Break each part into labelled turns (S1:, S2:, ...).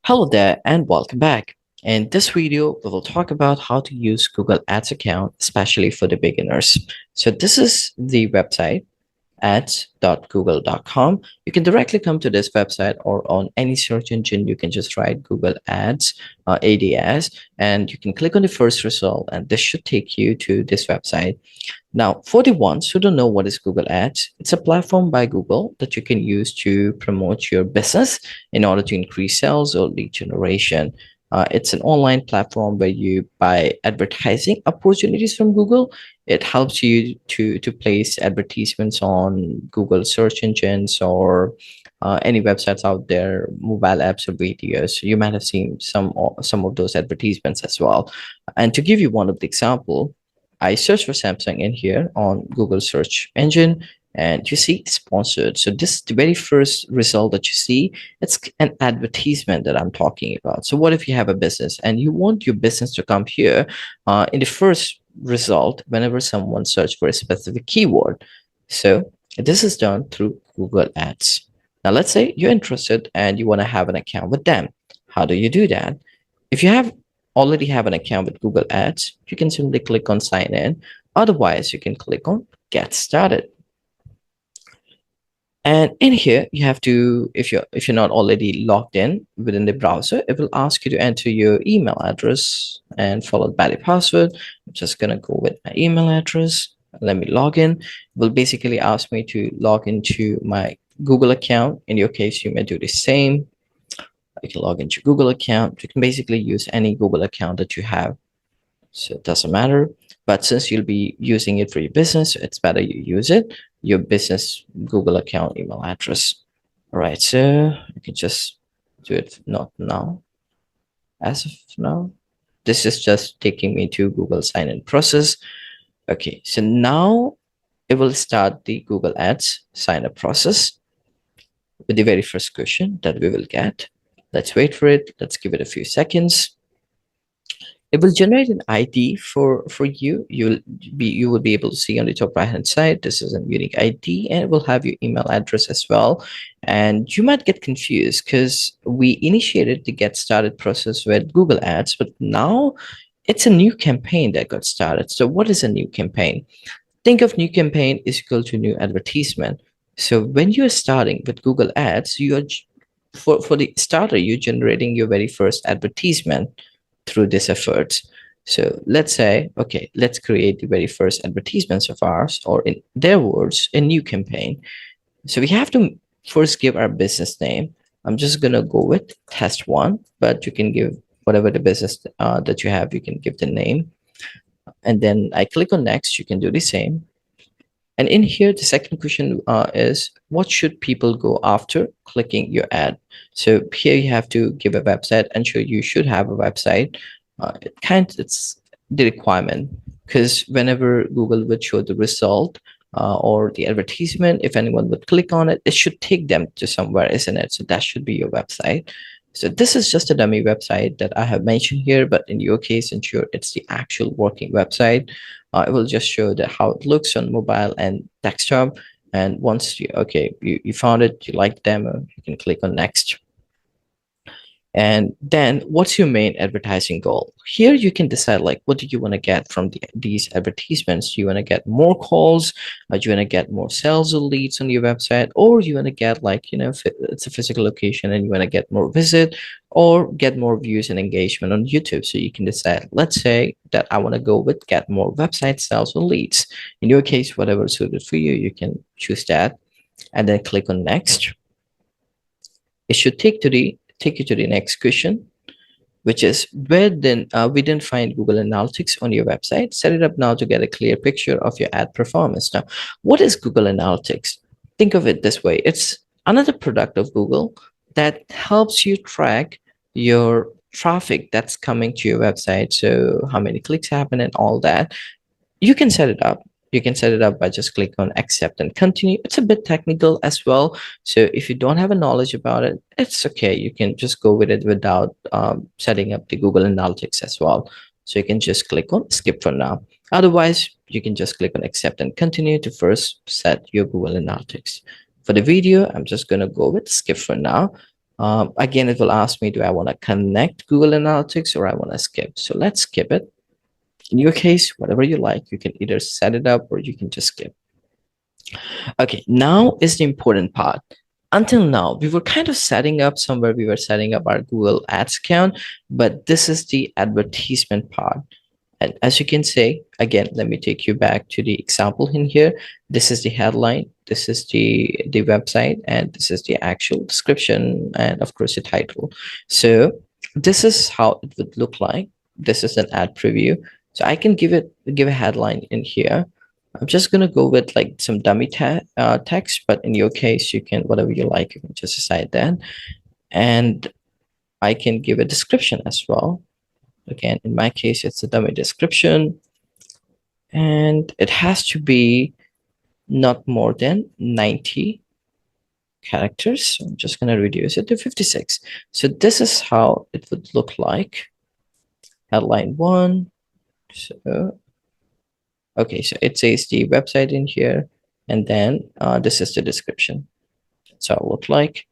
S1: Hello there and welcome back. In this video, we will talk about how to use Google Ads account, especially for the beginners. So this is the website ads.google.com. You can directly come to this website or on any search engine. You can just write Google Ads, ADS, and you can click on the first result and this should take you to this website. Now, for the ones who don't know what is Google Ads, it's a platform by Google that you can use to promote your business in order to increase sales or lead generation. It's an online platform where you buy advertising opportunities from Google. It helps you to place advertisements on Google search engines or any websites out there, mobile apps or videos. You might have seen some of those advertisements as well. And to give you one of the example, I search for Samsung in here on Google search engine and you see sponsored. So this the very first result that you see, it's an advertisement that I'm talking about. So what if you have a business and you want your business to come here in the first result whenever someone search for a specific keyword. So this is done through Google Ads. Now let's say you're interested and you want to have an account with them. How do you do that? If you already have an account with Google Ads, you can simply click on sign in. Otherwise, you can click on get started. And in here, you have to, if you're not already logged in within the browser, it will ask you to enter your email address and followed by the password. I'm just gonna go with my email address. Let me log in. It will basically ask me to log into my Google account. In your case, you may do the same. You can log into Google account. You can basically use any Google account that you have. So it doesn't matter. But since you'll be using it for your business, it's better you use it, your business Google account email address. All right, so you can just do it not now. As of now, this is just taking me to Google sign-in process. Okay, so now it will start the Google Ads sign-up process with the very first question that we will get. Let's wait for it. Let's give it a few seconds. It will generate an ID for you. You will be able to see on the top right hand side. This is a unique ID, and it will have your email address as well. And you might get confused because we initiated the get started process with Google Ads, but now it's a new campaign that got started. So what is a new campaign? Think of new campaign is equal to new advertisement. So when you're starting with Google Ads, you are for the starter, you're generating your very first advertisement through this effort. So let's say, okay, let's create the very first advertisements of ours, or in their words, a new campaign. So we have to first give our business name. I'm just going to go with test one, but you can give whatever the business that you have, you can give the name. And then I click on next, you can do the same. And in here, the second question is, what should people go after clicking your ad? So here you have to give a website, and sure you should have a website. It's the requirement, because whenever Google would show the result or the advertisement, if anyone would click on it, it should take them to somewhere, isn't it? So that should be your website. So this is just a dummy website that I have mentioned here, but in your case, ensure it's the actual working website. It will just show that how it looks on mobile and desktop. And once you found it, you like the demo, you can click on next. And then what's your main advertising goal? Here you can decide, like, what do you want to get from these advertisements? Do you want to get more calls? Do you want to get more sales or leads on your website? Or you want to get, like, if it's a physical location and you want to get more visit or get more views and engagement on YouTube. So you can decide, let's say that I want to go with get more website sales or leads. In your case, whatever is suited for you, you can choose that and then click on next. It should take you to the next question, which is where then we didn't find Google Analytics on your website. Set it up now to get a clear picture of your ad performance. Now, what is Google Analytics? Think of it this way. It's another product of Google that helps you track your traffic that's coming to your website. So how many clicks happen and all that. You can set it up. You can set it up by just click on accept and continue. It's a bit technical as well. So if you don't have a knowledge about it, it's okay. You can just go with it without setting up the Google Analytics as well. So you can just click on skip for now. Otherwise, you can just click on accept and continue to first set your Google Analytics. For the video, I'm just going to go with skip for now. Again, it will ask me, do I want to connect Google Analytics or I want to skip? So let's skip it. In your case, whatever you like, you can either set it up or you can just skip. Okay, now is the important part. Until now, we were kind of setting up somewhere, we were setting up our Google Ads account, but this is the advertisement part. And as you can see, again, let me take you back to the example in here. This is the headline, this is the website, and this is the actual description, and of course the title. So this is how it would look like. This is an ad preview. So I can give a headline in here. I'm just gonna go with like some dummy text, but in your case, you can whatever you like. You can just decide that, and I can give a description as well. Again, in my case, it's a dummy description, and it has to be not more than 90 characters. So I'm just gonna reduce it to 56. So this is how it would look like. Headline 1. So okay, so it says the website in here, and then this is the description. That's how it look like.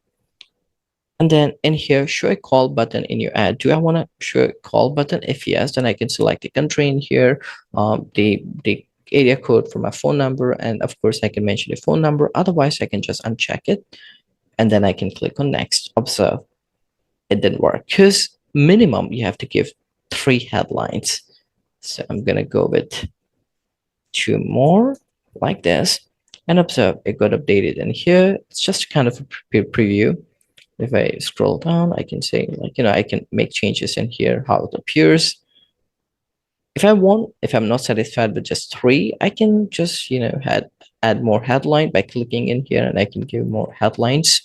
S1: And then in here, show a call button in your ad. Do I want to show a call button? If yes, then I can select the country in here, the area code for my phone number, and of course I can mention the phone number. Otherwise, I can just uncheck it, and then I can click on next. Observe, it didn't work because minimum you have to give 3 headlines. So I'm gonna go with 2 more like this, and observe it got updated in here. It's just kind of a preview. If I scroll down, I can say like, I can make changes in here, how it appears. If I want, if I'm not satisfied with just 3, I can just, add more headline by clicking in here, and I can give more headlines.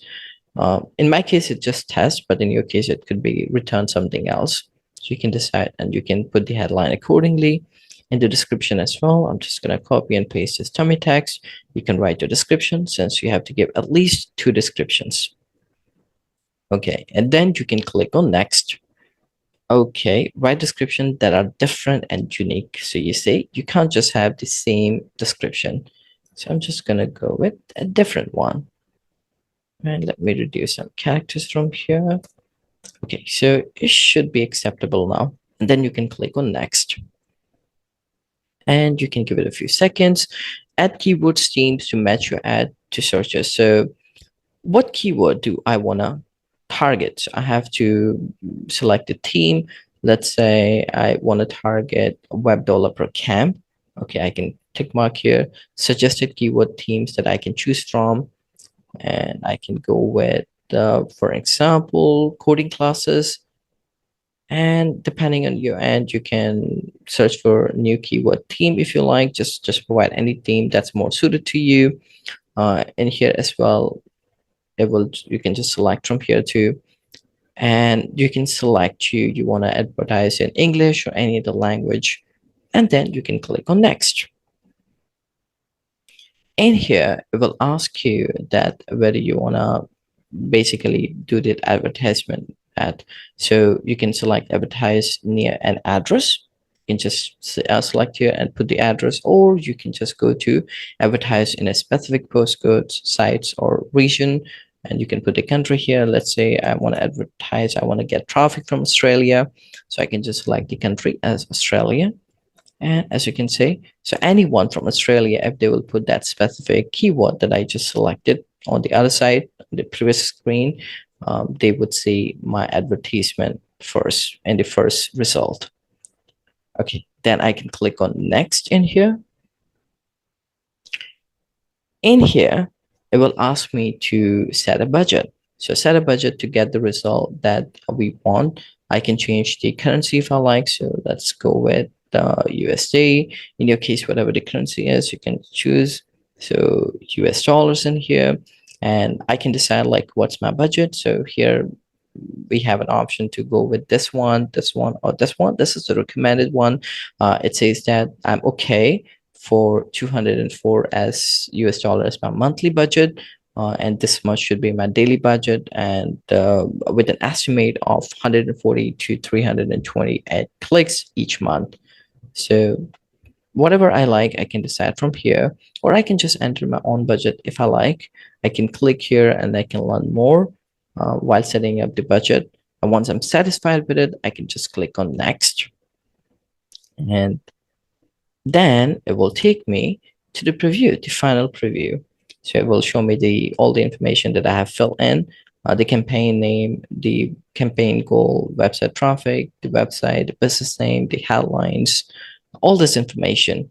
S1: In my case, it just test, but in your case, it could be return something else. So you can decide, and you can put the headline accordingly. In the description as well, I'm just going to copy and paste this dummy text. You can write your description, since you have to give at least 2 descriptions. Okay, and then you can click on next. Okay, write description that are different and unique. So you say you can't just have the same description. So I'm just gonna go with a different one. And let me reduce some characters from here. Okay, so it should be acceptable now. And then you can click on next. And you can give it a few seconds. Add keyword themes to match your ad to searches. So what keyword do I wanna target? I have to select a theme. Let's say I want to target a web developer camp. Okay, I can tick mark here, suggested keyword themes that I can choose from, and I can go with, for example, coding classes. And depending on your end, you can search for a new keyword theme if you like. Just provide any theme that's more suited to you. In here as well, you can just select from here too, and you can select you want to advertise in English or any other language, and then you can click on next. In here, it will ask you that whether you want to basically do the advertisement at. So you can select advertise near an address. You can just select here and put the address, or you can just go to advertise in a specific postcode, sites, or region, and you can put the country here. Let's say I want to advertise, I want to get traffic from Australia, so I can just select the country as Australia. And as you can see, so anyone from Australia, if they will put that specific keyword that I just selected on the other side, on the previous screen, they would see my advertisement first in the first result. Okay, then I can click on next in here. In here, it will ask me to set a budget. So set a budget to get the result that we want. I can change the currency if I like. So let's go with USD. In your case, whatever the currency is, you can choose. So US dollars in here, and I can decide like what's my budget. So here we have an option to go with this one, or this one. This is the recommended one. It says that I'm okay for 204 as US dollars my monthly budget, and this much should be my daily budget, and with an estimate of 140 to 320 clicks each month. So whatever I like, I can decide from here, or I can just enter my own budget if I like. I can click here and I can learn more. while setting up the budget. And once I'm satisfied with it, I can just click on next. And then it will take me to the preview, the final preview. So it will show me all the information that I have filled in, the campaign name, the campaign goal, website traffic, the website, the business name, the headlines, all this information,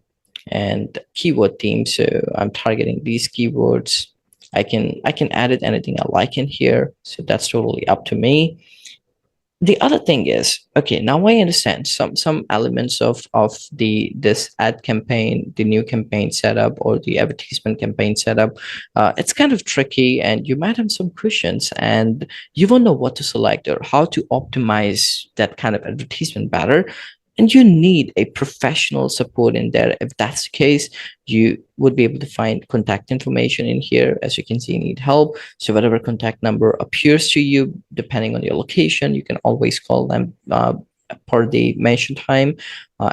S1: and keyword theme. So I'm targeting these keywords. I can edit anything I like in here. So that's totally up to me. The other thing is, okay, now I understand some elements of this ad campaign, the new campaign setup, or the advertisement campaign setup. It's kind of tricky, and you might have some questions, and you won't know what to select or how to optimize that kind of advertisement better. And you need a professional support in there. If that's the case, you would be able to find contact information in here. As you can see, you need help. So whatever contact number appears to you, depending on your location, you can always call them per the mentioned time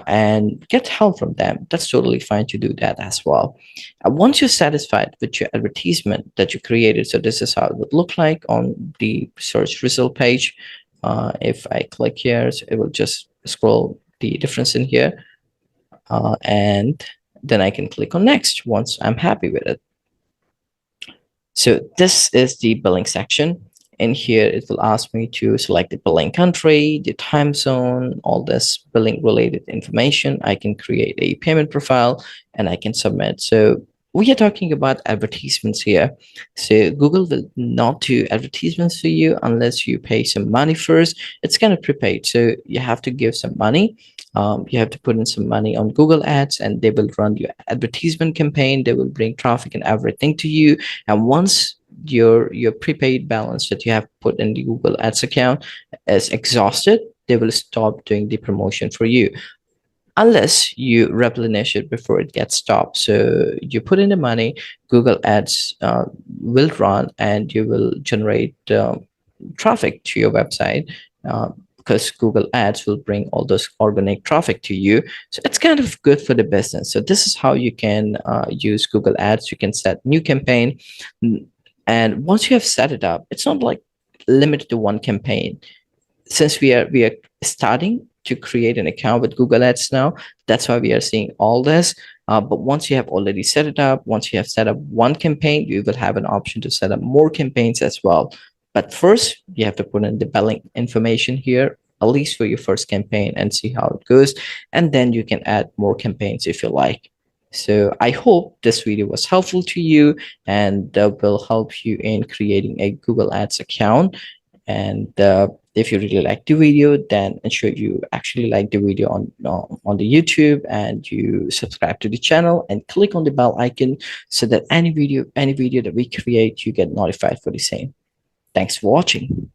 S1: and get help from them. That's totally fine to do that as well. Once you're satisfied with your advertisement that you created, so this is how it would look like on the search result page. If I click here, so it will just scroll the difference in here, and then I can click on next once I'm happy with it. So this is the billing section. In here, it will ask me to select the billing country, the time zone, all this billing related information. I can create a payment profile and I can submit. So we are talking about advertisements here. So Google will not do advertisements for you unless you pay some money first. It's kind of prepaid. So you have to give some money. You have to put in some money on Google Ads, and they will run your advertisement campaign. They will bring traffic and everything to you. And once your prepaid balance that you have put in the Google Ads account is exhausted, they will stop doing the promotion for you unless you replenish it before it gets stopped. So you put in the money, Google Ads will run, and you will generate traffic to your website, because Google Ads will bring all those organic traffic to you. So it's kind of good for the business. So this is how you can use Google Ads. You can set new campaign. And once you have set it up, it's not like limited to one campaign. Since we are starting to create an account with Google Ads now, that's why we are seeing all this. But once you have already set it up, once you have set up one campaign, you will have an option to set up more campaigns as well. But first, you have to put in the billing information here, at least for your first campaign, and see how it goes. And then you can add more campaigns if you like. So I hope this video was helpful to you and will help you in creating a Google Ads account. And if you really like the video, then ensure you actually like the video on the YouTube, and you subscribe to the channel and click on the bell icon so that any video that we create, you get notified for the same. Thanks for watching.